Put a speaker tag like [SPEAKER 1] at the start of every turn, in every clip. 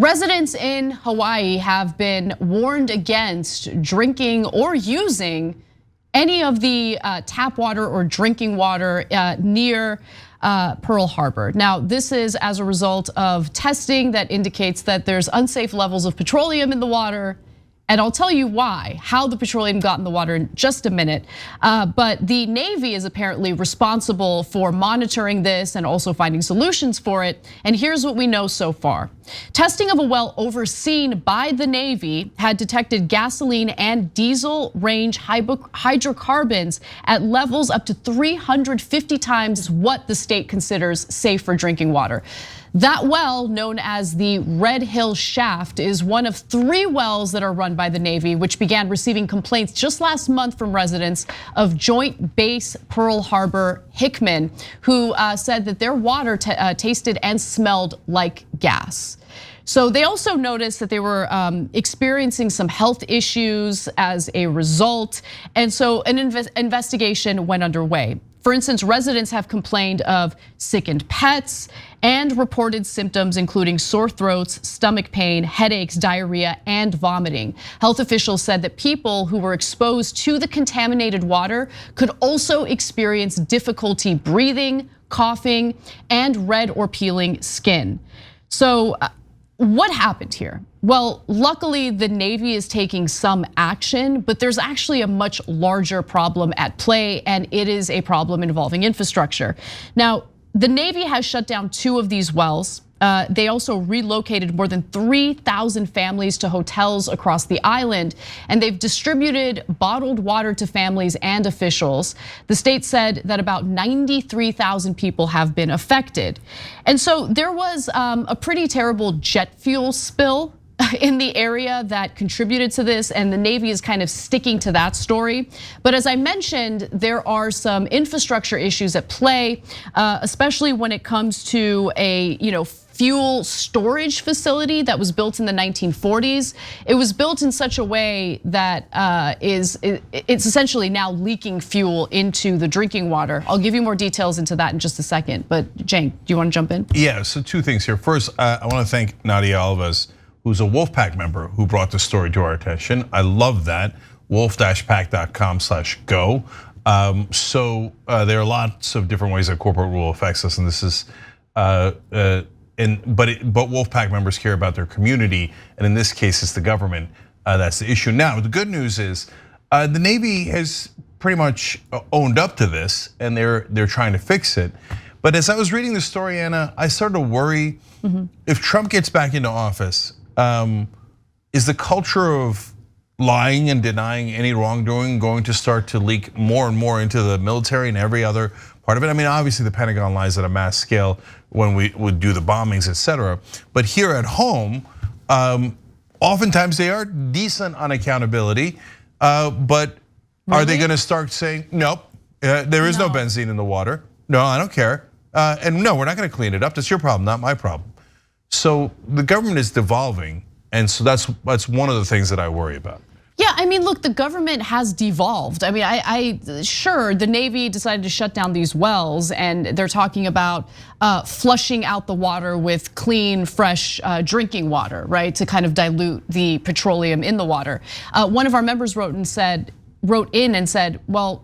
[SPEAKER 1] Residents in Hawaii have been warned against drinking or using any of the tap water or drinking water near Pearl Harbor. Now, this is as a result of testing that indicates that there's unsafe levels of petroleum in the water. And I'll tell you why, how the petroleum got in the water in just a minute. But the Navy is apparently responsible for monitoring this and also finding solutions for it. And here's what we know so far. Testing of a well overseen by the Navy had detected gasoline and diesel range hydrocarbons at levels up to 350 times what the state considers safe for drinking water. That well, known as the Red Hill Shaft, is one of 3 wells that are run by the Navy, which began receiving complaints just last month from residents of Joint Base Pearl Harbor Hickman, who said that their water tasted and smelled like gas. So they also noticed that they were experiencing some health issues as a result, and so an investigation went underway. For instance, residents have complained of sickened pets and reported symptoms including sore throats, stomach pain, headaches, diarrhea, and vomiting. Health officials said that people who were exposed to the contaminated water could also experience difficulty breathing, coughing, and red or peeling skin. So what happened here? Well, luckily the Navy is taking some action, but there's actually a much larger problem at play, and it is a problem involving infrastructure. Now, the Navy has shut down 2 of these wells. They also relocated more than 3,000 families to hotels across the island, and they've distributed bottled water to families and officials. The state said that about 93,000 people have been affected. And so there was a pretty terrible jet fuel spill in the area that contributed to this, and the Navy is kind of sticking to that story. But as I mentioned, there are some infrastructure issues at play, especially when it comes to a fuel storage facility that was built in the 1940s. It was built in such a way that it's essentially now leaking fuel into the drinking water. I'll give you more details into that in just a second. But Cenk, do you want to jump in?
[SPEAKER 2] Yeah, so 2 things here. First, I want to thank Nadia Alves, who's a Wolfpack member, who brought the story to our attention. I love that, wolf-pack.com/go. So there are lots of different ways that corporate rule affects us, and this is, but Wolfpack members care about their community, and in this case, it's the government that's the issue. Now, the good news is the Navy has pretty much owned up to this, and they're trying to fix it. But as I was reading the story, Anna, I started to worry if Trump gets back into office. Is the culture of lying and denying any wrongdoing going to start to leak more and more into the military and every other part of it? I mean, obviously the Pentagon lies at a mass scale when we would do the bombings, etc. But here at home, oftentimes they are decent on accountability. But are they going to start saying, nope, there is no benzene in the water? No, I don't care. And no, we're not going to clean it up. That's your problem, not my problem. So the government is devolving, and so that's one of the things that I worry about.
[SPEAKER 1] Yeah, I mean, look, the government has devolved. I mean, sure, the Navy decided to shut down these wells, and they're talking about flushing out the water with clean, fresh drinking water, right, to kind of dilute the petroleum in the water. One of our members wrote in and said, well,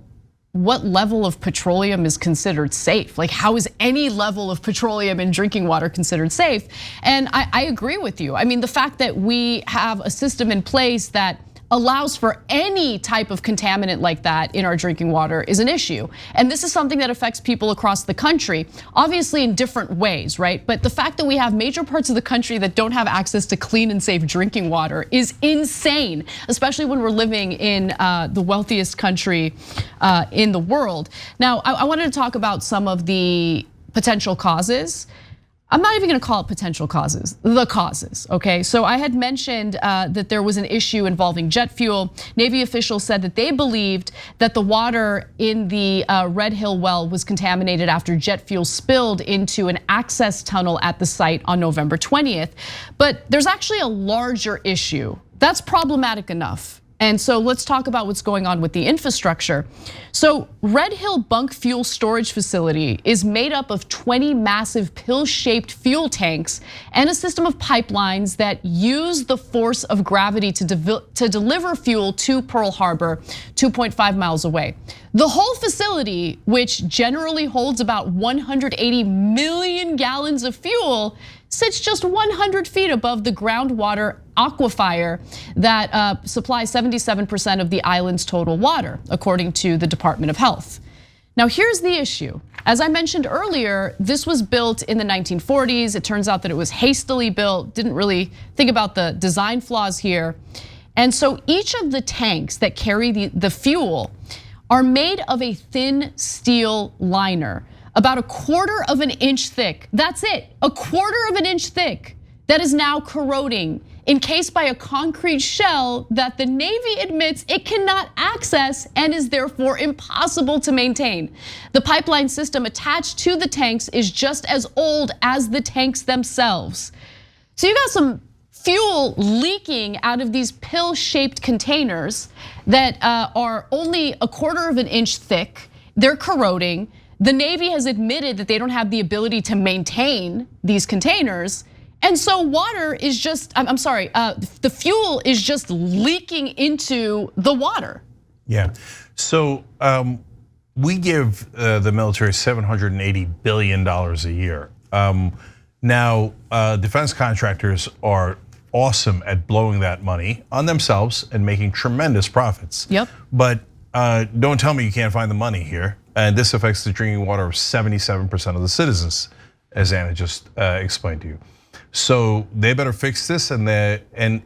[SPEAKER 1] what level of petroleum is considered safe? Like, how is any level of petroleum in drinking water considered safe? And I agree with you. I mean, the fact that we have a system in place that allows for any type of contaminant like that in our drinking water is an issue. And this is something that affects people across the country, obviously in different ways, right? But the fact that we have major parts of the country that don't have access to clean and safe drinking water is insane, especially when we're living in the wealthiest country in the world. Now, I wanted to talk about some of the potential causes. I'm not even gonna call it potential causes, the causes, okay? So I had mentioned that there was an issue involving jet fuel. Navy officials said that they believed that the water in the Red Hill well was contaminated after jet fuel spilled into an access tunnel at the site on November 20th. But there's actually a larger issue. That's problematic enough. And so let's talk about what's going on with the infrastructure. So Red Hill Bunk Fuel Storage Facility is made up of 20 massive pill-shaped fuel tanks and a system of pipelines that use the force of gravity to deliver fuel to Pearl Harbor, 2.5 miles away. The whole facility, which generally holds about 180 million gallons of fuel, sits just 100 feet above the groundwater aquifer that supplies 77% of the island's total water, according to the Department of Health. Now, here's the issue. As I mentioned earlier, this was built in the 1940s. It turns out that it was hastily built, didn't really think about the design flaws here. And so each of the tanks that carry the fuel are made of a thin steel liner, about 1/4 of an inch thick. That's it, 1/4 of an inch thick, that is now corroding, encased by a concrete shell that the Navy admits it cannot access and is therefore impossible to maintain. The pipeline system attached to the tanks is just as old as the tanks themselves. So you got some fuel leaking out of these pill-shaped containers that are only 1/4 of an inch thick. They're corroding. The Navy has admitted that they don't have the ability to maintain these containers. And so water is just, the fuel is just leaking into the water.
[SPEAKER 2] Yeah, so we give the military $780 billion a year. Now, defense contractors are awesome at blowing that money on themselves and making tremendous profits.
[SPEAKER 1] Yep.
[SPEAKER 2] But don't tell me you can't find the money here. And this affects the drinking water of 77% of the citizens, as Anna just explained to you. So they better fix this, and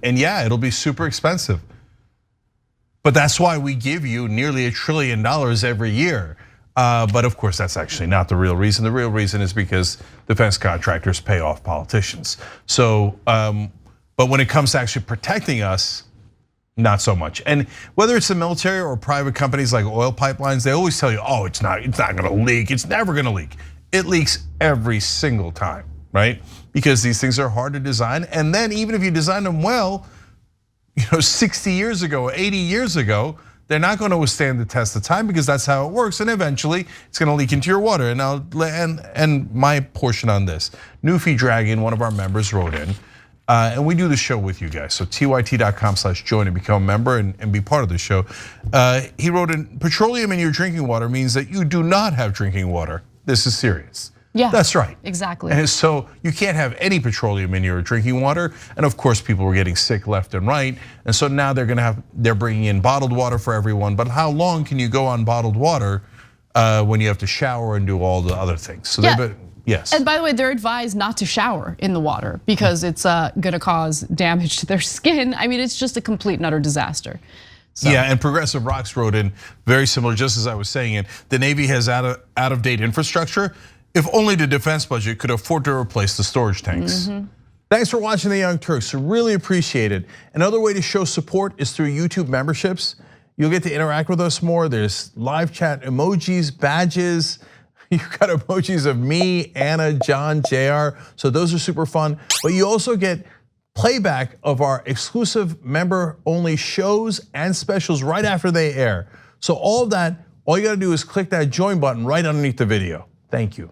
[SPEAKER 2] yeah, it'll be super expensive. But that's why we give you nearly $1 trillion every year. But of course, that's actually not the real reason. The real reason is because defense contractors pay off politicians. So, but when it comes to actually protecting us, not so much. And whether it's the military or private companies like oil pipelines, they always tell you, oh, it's not gonna leak, it's never gonna leak. It leaks every single time, right? Because these things are hard to design. And then even if you design them well, 60 years ago, 80 years ago, they're not gonna withstand the test of time because that's how it works. And eventually it's gonna leak into your water. And my portion on this, Newfie Dragon, one of our members, wrote in, and we do the show with you guys. So tyt.com/join and become a member and be part of the show. He wrote in, petroleum in your drinking water means that you do not have drinking water. This is serious.
[SPEAKER 1] Yeah,
[SPEAKER 2] that's right.
[SPEAKER 1] Exactly.
[SPEAKER 2] And so you can't have any petroleum in your drinking water. And of course, people were getting sick left and right. And so now they're bringing in bottled water for everyone. But how long can you go on bottled water when you have to shower and do all the other things? So yes.
[SPEAKER 1] And by the way, they're advised not to shower in the water because it's gonna cause damage to their skin. I mean, it's just a complete and utter disaster. So.
[SPEAKER 2] Yeah, and Progressive Rocks wrote in very similar, just as I was saying it. The Navy has out of date infrastructure. If only the defense budget could afford to replace the storage tanks. Thanks for watching the Young Turks, really appreciate it. Another way to show support is through YouTube memberships. You'll get to interact with us more. There's live chat emojis, badges. You've got emojis of me, Anna, John, JR. So those are super fun. But you also get playback of our exclusive member-only shows and specials right after they air. So all of that, all you gotta do is click that join button right underneath the video. Thank you.